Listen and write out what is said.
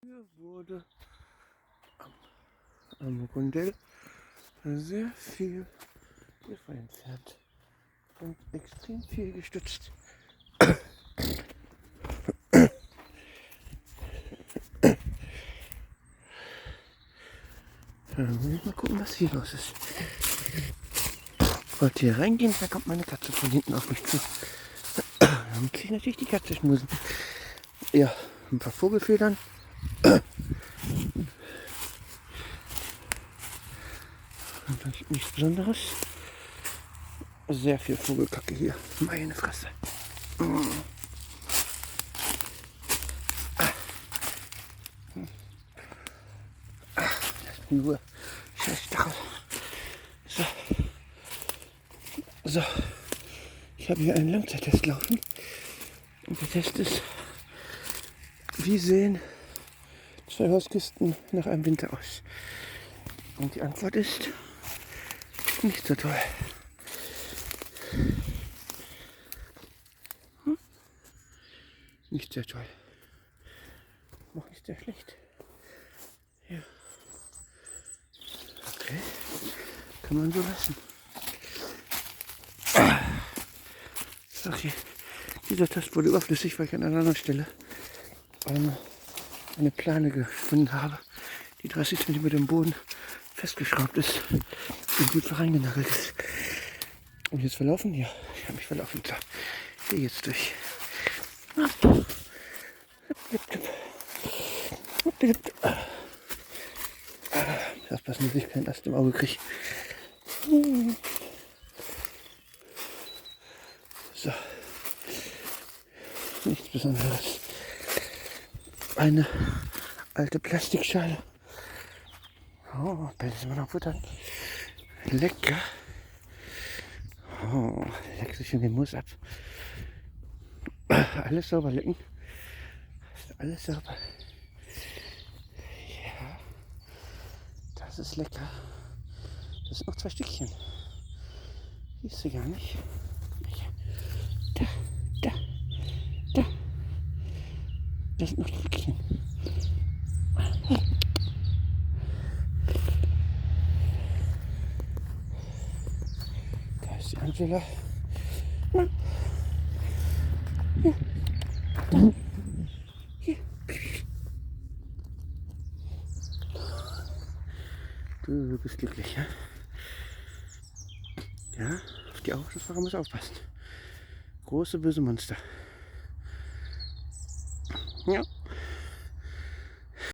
Hier wurde am Rundell sehr viel Gift entfernt und extrem viel gestützt. Mal gucken, was hier los ist. Ich wollte hier reingehen, da kommt meine Katze von hinten auf mich zu. Dann kriege ich natürlich die Katze schmusen. Ja, ein paar Vogelfedern. Und dann nichts Besonderes. Sehr viel Vogelkacke hier. Meine Fresse. Lass mich in Ruhe. Scheiß Stachel. So. Ich habe hier einen Langzeittest laufen. Und der Test ist, wie sehen 2 Hauskisten nach einem Winter aus? Und die Antwort ist nicht so toll. Nicht sehr toll. Noch nicht sehr schlecht. Ja. Okay. Kann man so lassen. Okay. Dieser Test wurde überflüssig, weil ich an einer anderen Stelle eine Plane gefunden habe, die 30 cm im Boden festgeschraubt ist und gut reingenagelt ist. Und jetzt verlaufen? Ja, ich habe mich verlaufen. So, ich gehe jetzt durch. Aufpassen, dass ich keinen Ast im Auge kriege. So. Nichts Besonderes. Eine alte Plastikschale. Oh, Bälle sind wir noch futtern. Lecker. Oh, leck sich in den Muss ab. Alles sauber lecken. Ist alles sauber. Ja. Das ist lecker. Das sind noch 2 Stückchen. Siehst du gar nicht. Da, da, da. Das sind noch Stückchen. Da ist die Angela. Hier. Da. Hier. Du bist glücklich, ja? Ja, auf die Autofahrer muss aufpassen. Große böse Monster. Ja.